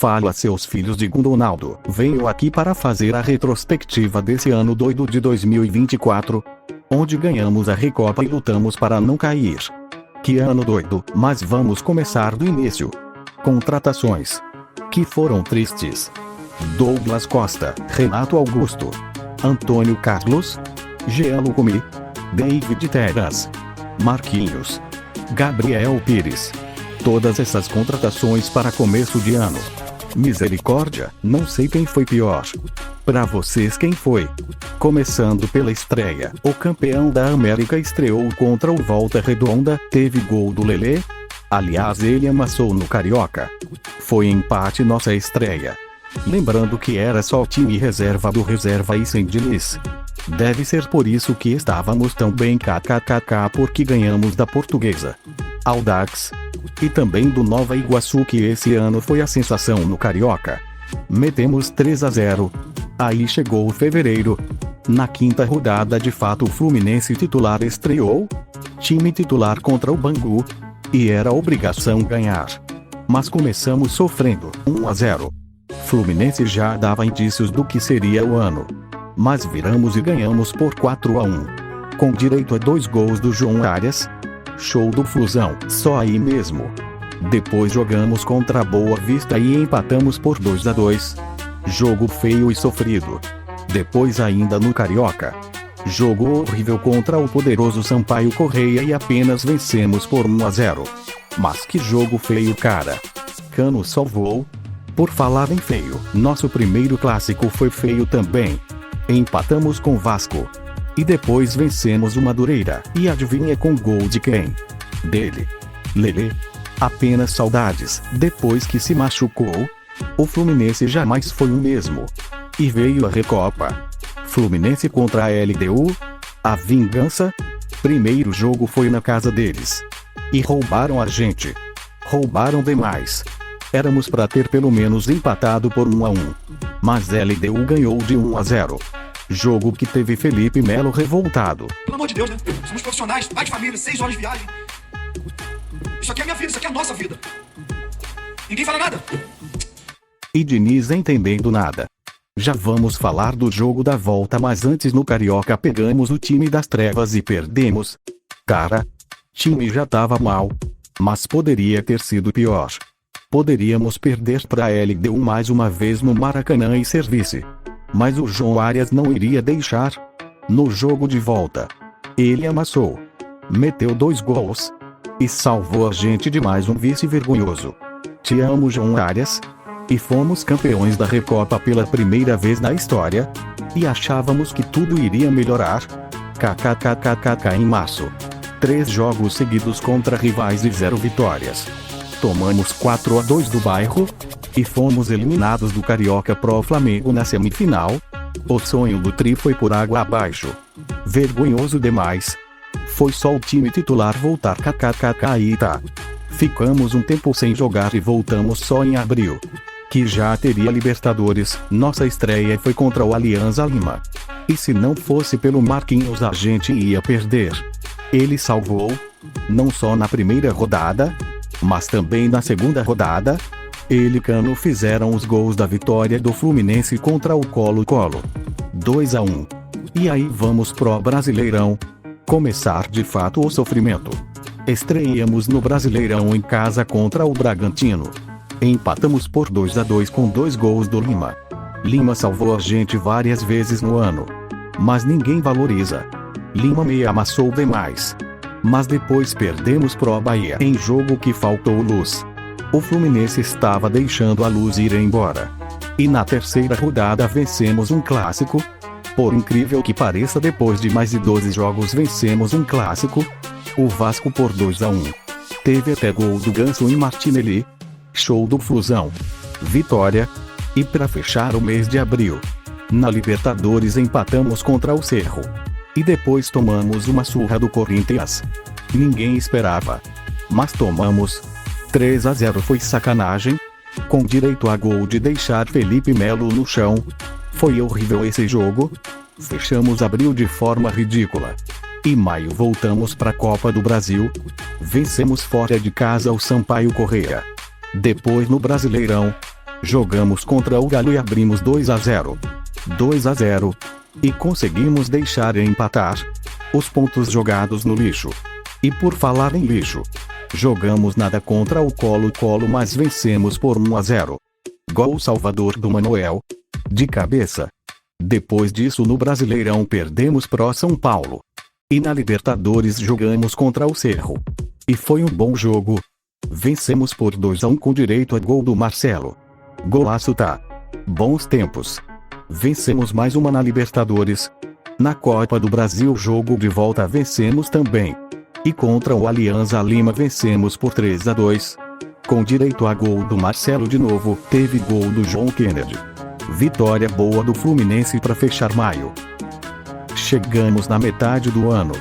Falo a seus filhos de Ronaldo. Venho aqui para fazer a retrospectiva desse ano doido de 2024, onde ganhamos a Recopa e lutamos para não cair. Que ano doido, mas vamos começar do início. Contratações que foram tristes: Douglas Costa, Renato Augusto, Antônio Carlos, Jean Lucumi, David Terraz, Marquinhos, Gabriel Pires. Todas essas contratações para começo de ano. Misericórdia, não sei quem foi pior. Pra vocês quem foi? Começando pela estreia, o campeão da América estreou contra o Volta Redonda, teve gol do Lelê. Aliás, ele amassou no Carioca. Foi empate nossa estreia. Lembrando que era só o time reserva do reserva e sem Diniz. Deve ser por isso que estávamos tão bem kkkk, porque ganhamos da Portuguesa, Audax, e também do Nova Iguaçu, que esse ano foi a sensação no Carioca. Metemos 3-0. Aí chegou fevereiro. Na quinta rodada de fato o Fluminense titular estreou. Time titular contra o Bangu. E era obrigação ganhar. Mas começamos sofrendo, 1-0. Fluminense já dava indícios do que seria o ano. Mas viramos e ganhamos por 4-1. Com direito a 2 gols do João Arias. Show do Flusão, só aí mesmo. Depois jogamos contra a Boa Vista e empatamos por 2-2. Jogo feio e sofrido. Depois ainda no Carioca. Jogo horrível contra o poderoso Sampaio Correia e apenas vencemos por 1-0. Mas que jogo feio, cara. Cano salvou. Por falar em feio, nosso primeiro clássico foi feio também. Empatamos com Vasco. E depois vencemos o Madureira. E adivinha com gol de quem? Dele. Lelê. Apenas saudades. Depois que se machucou, o Fluminense jamais foi o mesmo. E veio a Recopa. Fluminense contra a LDU. A vingança. Primeiro jogo foi na casa deles. E roubaram a gente. Roubaram demais. Éramos para ter pelo menos empatado por 1-1. Mas a LDU ganhou de 1-0. Jogo que teve Felipe Melo revoltado. Pelo amor de Deus, né? Somos profissionais, pai de família, 6 horas de viagem. Isso aqui é a minha vida, isso aqui é a nossa vida. Ninguém fala nada. E Diniz entendendo nada. Já vamos falar do jogo da volta, mas antes no Carioca pegamos o time das trevas e perdemos. Cara, time já tava mal. Mas poderia ter sido pior. Poderíamos perder pra LDU mais uma vez no Maracanã e serviço. Mas o João Arias não iria deixar. No jogo de volta, ele amassou. Meteu 2 gols. E salvou a gente de mais um vice vergonhoso. Te amo, João Arias. E fomos campeões da Recopa pela primeira vez na história. E achávamos que tudo iria melhorar. Kkkk em março. 3 jogos seguidos contra rivais e 0 vitórias. Tomamos 4-2 do Bairro. E fomos eliminados do Carioca pro Flamengo na semifinal. O sonho do Tri foi por água abaixo. Vergonhoso demais. Foi só o time titular voltar kkkk e tá. Ficamos um tempo sem jogar e voltamos só em abril. Que já teria Libertadores. Nossa estreia foi contra o Alianza Lima. E se não fosse pelo Marquinhos a gente ia perder. Ele salvou. Não só na primeira rodada, mas também na segunda rodada. Ele e Cano fizeram os gols da vitória do Fluminense contra o Colo-Colo. 2-1. E aí vamos pro Brasileirão. Começar de fato o sofrimento. Estreamos no Brasileirão em casa contra o Bragantino. Empatamos por 2-2 com 2 gols do Lima. Lima salvou a gente várias vezes no ano. Mas ninguém valoriza. Lima me amassou demais. Mas depois perdemos pro Bahia em jogo que faltou luz. O Fluminense estava deixando a luz ir embora. E na terceira rodada vencemos um clássico. Por incrível que pareça, depois de mais de 12 jogos vencemos um clássico. O Vasco por 2-1. Teve até gol do Ganso e Martinelli. Show do Flusão. Vitória. E para fechar o mês de abril, na Libertadores empatamos contra o Cerro. E depois tomamos uma surra do Corinthians. Ninguém esperava. Mas tomamos. 3-0 foi sacanagem. Com direito a gol de deixar Felipe Melo no chão. Foi horrível esse jogo. Fechamos abril de forma ridícula. E maio voltamos pra Copa do Brasil. Vencemos fora de casa o Sampaio Correia. Depois no Brasileirão, Jogamos contra o Galo e abrimos 2-0. 2-0. E conseguimos deixar empatar. Os pontos jogados no lixo. E por falar em lixo, jogamos nada contra o Colo-Colo, mas vencemos por 1-0. Gol Salvador do Manuel. De cabeça. Depois disso no Brasileirão perdemos pro São Paulo. E na Libertadores jogamos contra o Cerro. E foi um bom jogo. Vencemos por 2-1 com direito a gol do Marcelo. Golaço tá. Bons tempos. Vencemos mais uma na Libertadores. Na Copa do Brasil jogo de volta vencemos também. E contra o Alianza Lima vencemos por 3-2. Com direito a gol do Marcelo de novo, teve gol do John Kennedy. Vitória boa do Fluminense para fechar maio. Chegamos na metade do ano.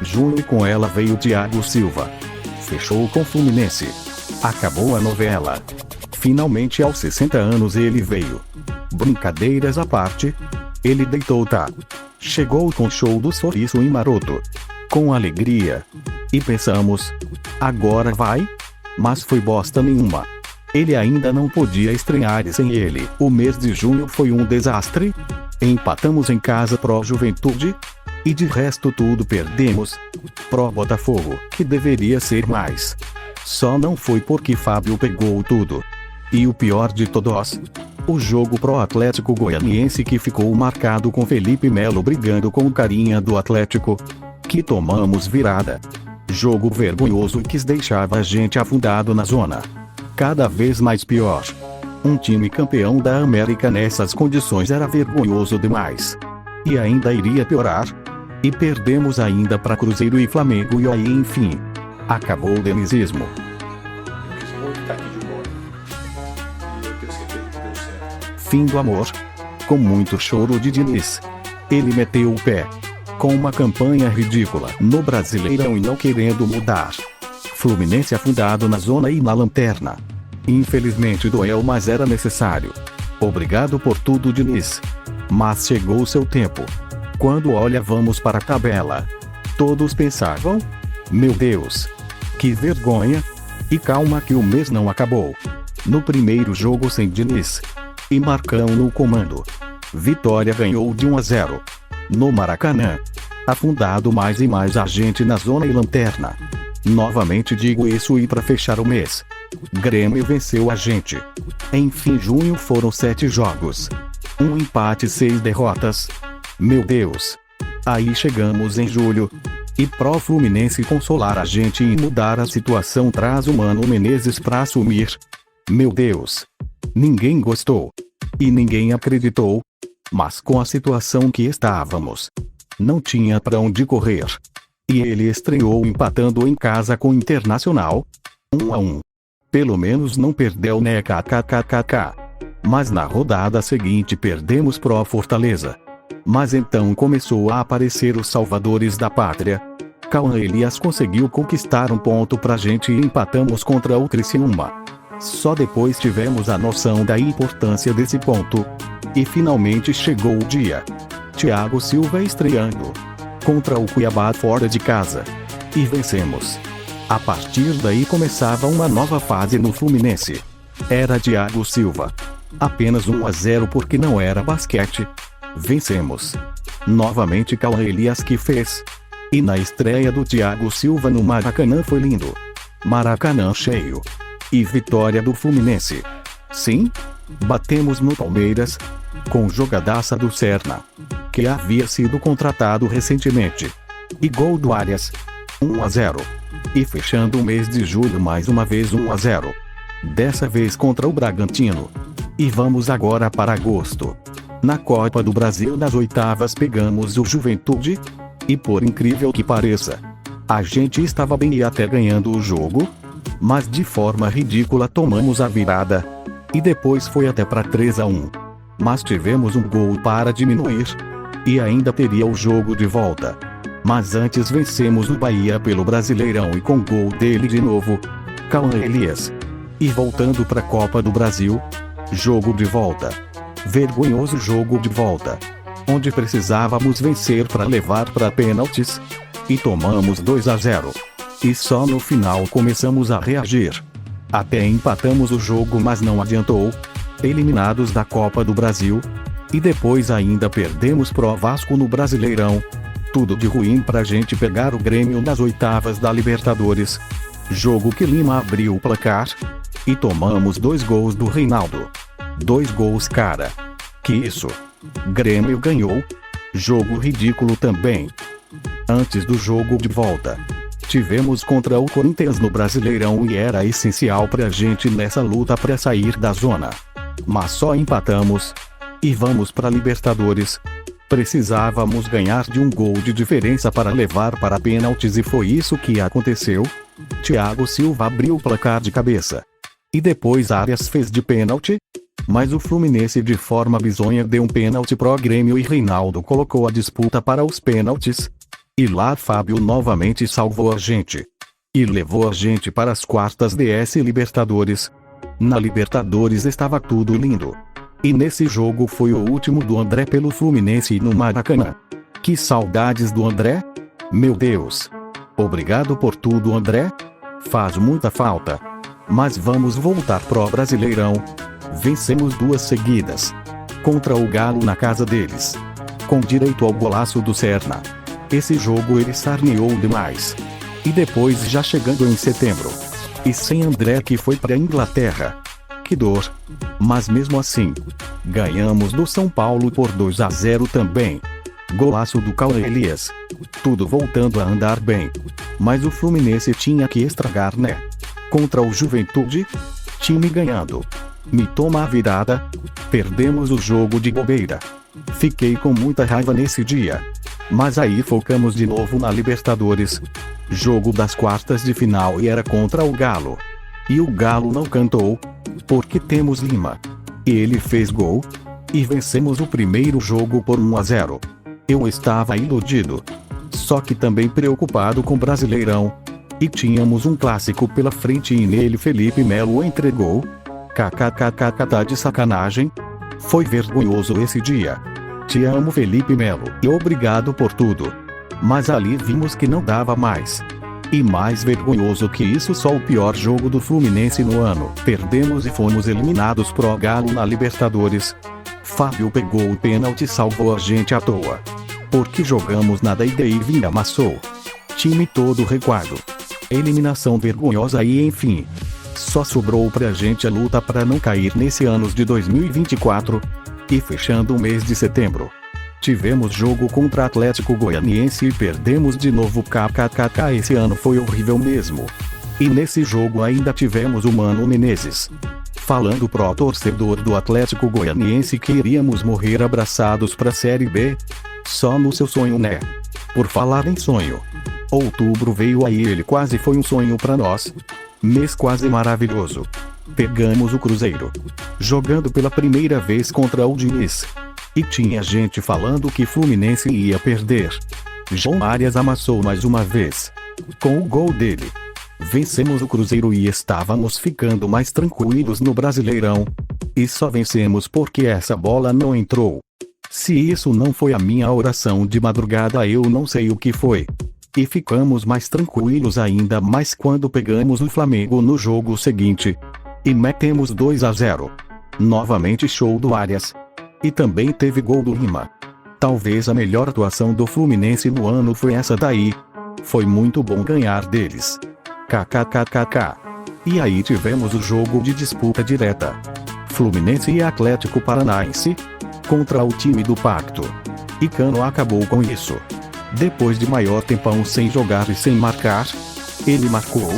Junho e com ela veio Thiago Silva. Fechou com o Fluminense. Acabou a novela. Finalmente aos 60 anos ele veio. Brincadeiras à parte. Ele deitou tá. Chegou com o show do Sorriso em Maroto. Com alegria. E pensamos. Agora vai? Mas foi bosta nenhuma. Ele ainda não podia estrear e sem ele. O mês de junho foi um desastre. Empatamos em casa pro Juventude. E de resto tudo perdemos. Pro Botafogo, que deveria ser mais. Só não foi porque Fábio pegou tudo. E o pior de todos, o jogo pro Atlético Goianiense que ficou marcado com Felipe Melo brigando com o carinha do Atlético. Que tomamos virada. Jogo vergonhoso que deixava a gente afundado na zona. Cada vez mais pior. Um time campeão da América nessas condições era vergonhoso demais. E ainda iria piorar. E perdemos ainda para Cruzeiro e Flamengo e aí enfim. Acabou o denizismo. Fim do amor. Com muito choro de Diniz. Ele meteu o pé. Com uma campanha ridícula no Brasileirão e não querendo mudar. Fluminense afundado na zona e na lanterna. Infelizmente doeu, mas era necessário. Obrigado por tudo, Diniz. Mas chegou o seu tempo. Quando olhávamos para a tabela, todos pensavam: meu Deus, que vergonha! E calma que o mês não acabou. No primeiro jogo sem Diniz e Marcão no comando, Vitória ganhou de 1-0. No Maracanã. Afundado mais e mais a gente na zona e lanterna. Novamente digo isso e para fechar o mês, Grêmio venceu a gente. Enfim, junho foram 7 jogos. 1 empate e 6 derrotas. Meu Deus. Aí chegamos em julho. E pro Fluminense consolar a gente e mudar a situação traz o Mano Menezes pra assumir. Meu Deus. Ninguém gostou. E ninguém acreditou. Mas com a situação que estávamos, não tinha pra onde correr. E ele estreou empatando em casa com o Internacional. 1-1. Pelo menos não perdeu, né, kkkk. Mas na rodada seguinte perdemos pro Fortaleza. Mas então começou a aparecer os salvadores da pátria. Cauã Elias conseguiu conquistar um ponto pra gente e empatamos contra o Criciúma. Só depois tivemos a noção da importância desse ponto. E finalmente chegou o dia. Thiago Silva estreando contra o Cuiabá fora de casa. E vencemos. A partir daí começava uma nova fase no Fluminense. Era Thiago Silva. Apenas 1-0 porque não era basquete. Vencemos. Novamente Cauã Elias que fez. E na estreia do Thiago Silva no Maracanã foi lindo. Maracanã cheio. E vitória do Fluminense. Sim. Batemos no Palmeiras. Com jogadaça do Serna, que havia sido contratado recentemente. E gol do Arias. 1-0. E fechando o mês de julho mais uma vez 1-0. Dessa vez contra o Bragantino. E vamos agora para agosto. Na Copa do Brasil nas oitavas pegamos o Juventude. E por incrível que pareça, a gente estava bem e até ganhando o jogo. Mas de forma ridícula tomamos a virada. E depois foi até para 3-1. Mas tivemos um gol para diminuir. E ainda teria o jogo de volta. Mas antes vencemos o Bahia pelo Brasileirão e com gol dele de novo, Cauã Elias. E voltando para a Copa do Brasil, jogo de volta. Vergonhoso jogo de volta. Onde precisávamos vencer para levar para pênaltis. E tomamos 2-0. E só no final começamos a reagir. Até empatamos o jogo, mas não adiantou. eliminados da Copa do Brasil. E depois ainda perdemos pro Vasco no Brasileirão. Tudo de ruim pra gente pegar o Grêmio nas oitavas da Libertadores. Jogo que Lima abriu o placar. E tomamos 2 gols do Reinaldo. 2 gols, cara. Que isso? Grêmio ganhou. Jogo ridículo também. Antes do jogo de volta, tivemos contra o Corinthians no Brasileirão e era essencial pra gente nessa luta pra sair da zona. Mas só empatamos. E vamos pra Libertadores. Precisávamos ganhar de um gol de diferença para levar para pênaltis e foi isso que aconteceu. Thiago Silva abriu o placar de cabeça. E depois Arias fez de pênalti. Mas o Fluminense de forma bizonha deu um pênalti pro Grêmio e Reinaldo colocou a disputa para os pênaltis. E lá Fábio novamente salvou a gente. E levou a gente para as quartas DS Libertadores. Na Libertadores estava tudo lindo. E nesse jogo foi o último do André pelo Fluminense no Maracanã. Que saudades do André? Meu Deus. Obrigado por tudo, André. Faz muita falta. Mas vamos voltar pro Brasileirão. Vencemos 2 seguidas. Contra o Galo na casa deles. Com direito ao golaço do Serna. Esse jogo ele sarneou demais. E depois já chegando em setembro. E sem André que foi pra Inglaterra. Que dor. Mas mesmo assim, ganhamos do São Paulo por 2-0 também. Golaço do Cauê Elias. Tudo voltando a andar bem. Mas o Fluminense tinha que estragar, né? Contra o Juventude, time ganhando. Me toma a virada. Perdemos o jogo de bobeira. Fiquei com muita raiva nesse dia. Mas aí focamos de novo na Libertadores. Jogo das quartas de final e era contra o Galo. E o Galo não cantou. Porque temos Lima. E ele fez gol. E vencemos o primeiro jogo por 1-0. Eu estava iludido. Só que também preocupado com o Brasileirão. E tínhamos um clássico pela frente e nele Felipe Melo entregou. KKKK, tá de sacanagem? Foi vergonhoso esse dia. Te amo, Felipe Melo, e obrigado por tudo. Mas ali vimos que não dava mais. E mais vergonhoso que isso, só o pior jogo do Fluminense no ano. Perdemos e fomos eliminados pro Galo na Libertadores. Fábio pegou o pênalti e salvou a gente à toa. Porque jogamos nada e daí vinha amassou. Time todo recuado. Eliminação vergonhosa e enfim. Só sobrou pra gente a luta pra não cair nesse ano de 2024. E fechando o mês de setembro. Tivemos jogo contra Atlético Goianiense e perdemos de novo. KKKK, esse ano foi horrível mesmo. E nesse jogo ainda tivemos o Mano Menezes falando pro torcedor do Atlético Goianiense que iríamos morrer abraçados pra Série B. Só no seu sonho, né? Por falar em sonho. Outubro veio aí, ele quase foi um sonho pra nós. Mês quase maravilhoso. Pegamos o Cruzeiro. Jogando pela primeira vez contra o Diniz. E tinha gente falando que Fluminense ia perder. João Arias amassou mais uma vez. Com o gol dele. Vencemos o Cruzeiro e estávamos ficando mais tranquilos no Brasileirão. E só vencemos porque essa bola não entrou. Se isso não foi a minha oração de madrugada, eu não sei o que foi. E ficamos mais tranquilos ainda mais quando pegamos o Flamengo no jogo seguinte. E metemos 2-0. Novamente show do Arias. E também teve gol do Lima. Talvez a melhor atuação do Fluminense no ano foi essa daí. Foi muito bom ganhar deles. KKKKK. E aí tivemos o jogo de disputa direta. Fluminense e Atlético Paranaense. Contra o time do Pacto. E Cano acabou com isso. Depois de maior tempão sem jogar e sem marcar. Ele marcou.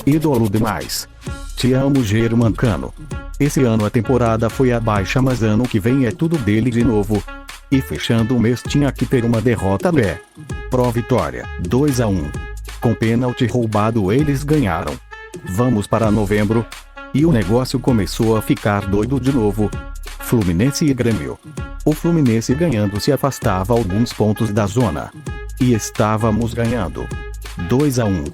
Ídolo demais. Te amo, Germancano. Esse ano a temporada foi abaixo, mas ano que vem é tudo dele de novo. E fechando o mês tinha que ter uma derrota, né? Pro Vitória, 2-1. Com pênalti roubado eles ganharam. Vamos para novembro. E o negócio começou a ficar doido de novo. Fluminense e Grêmio. O Fluminense ganhando se afastava alguns pontos da zona. E estávamos ganhando. 2-1.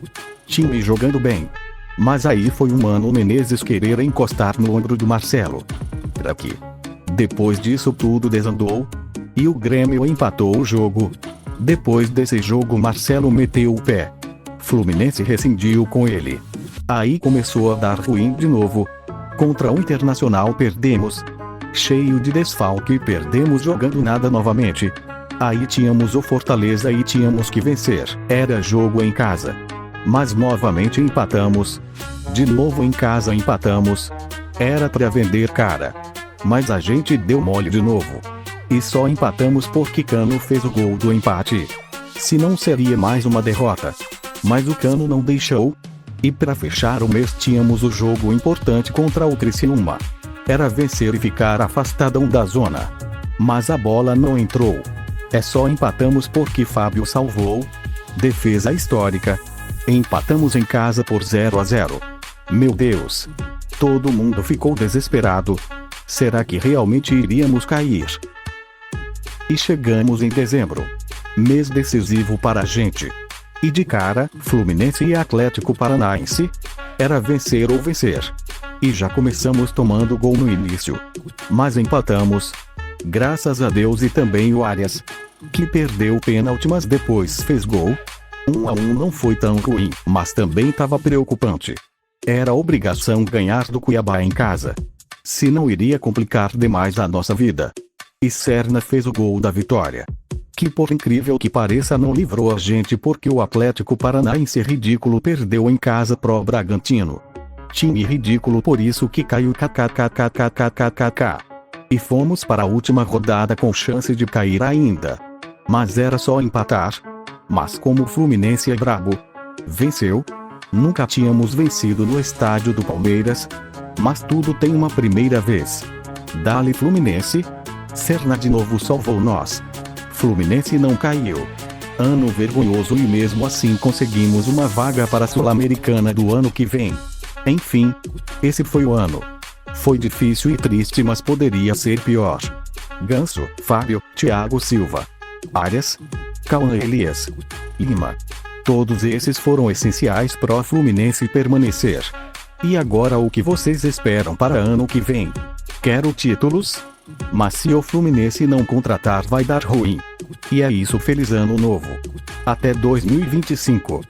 Time jogando bem. Mas aí foi o Mano Menezes querer encostar no ombro do Marcelo. Daqui. Depois disso tudo desandou. E o Grêmio empatou o jogo. Depois desse jogo Marcelo meteu o pé. Fluminense rescindiu com ele. Aí começou a dar ruim de novo. Contra o Internacional perdemos. Cheio de desfalque, perdemos jogando nada novamente. Aí tínhamos o Fortaleza e tínhamos que vencer. Era jogo em casa. Mas novamente empatamos. De novo em casa empatamos. Era pra vender cara. Mas a gente deu mole de novo. E só empatamos porque Cano fez o gol do empate. Se não seria mais uma derrota. Mas o Cano não deixou. E pra fechar o mês tínhamos o jogo importante contra o Criciúma. Era vencer e ficar afastadão da zona. Mas a bola não entrou. Só empatamos porque Fábio salvou. Defesa histórica. Empatamos em casa por 0-0. Meu Deus. Todo mundo ficou desesperado. Será que realmente iríamos cair? E chegamos em dezembro. Mês decisivo para a gente. E de cara, Fluminense e Atlético Paranaense. Era vencer ou vencer. E já começamos tomando gol no início. Mas empatamos. Graças a Deus, e também o Arias, que perdeu o pênalti mas depois fez gol. 1-1 não foi tão ruim, mas também estava preocupante. Era obrigação ganhar do Cuiabá em casa. Se não iria complicar demais a nossa vida. E Serna fez o gol da vitória. Que por incrível que pareça não livrou a gente porque o Atlético Paranaense ridículo perdeu em casa pro Bragantino. Time ridículo, por isso que caiu kkkkkkkkkk. E fomos para a última rodada com chance de cair ainda. Mas era só empatar. Mas como o Fluminense é brabo, venceu. Nunca tínhamos vencido no estádio do Palmeiras. Mas tudo tem uma primeira vez. Dali Fluminense. Serna de novo salvou nós. Fluminense não caiu. Ano vergonhoso e mesmo assim conseguimos uma vaga para a Sul-Americana do ano que vem. Enfim, esse foi o ano. Foi difícil e triste, mas poderia ser pior. Ganso, Fábio, Thiago Silva, Arias, Cauã Elias, Lima. Todos esses foram essenciais para o Fluminense permanecer. E agora o que vocês esperam para ano que vem? Quero títulos? Mas se o Fluminense não contratar vai dar ruim. E é isso, feliz ano novo. Até 2025.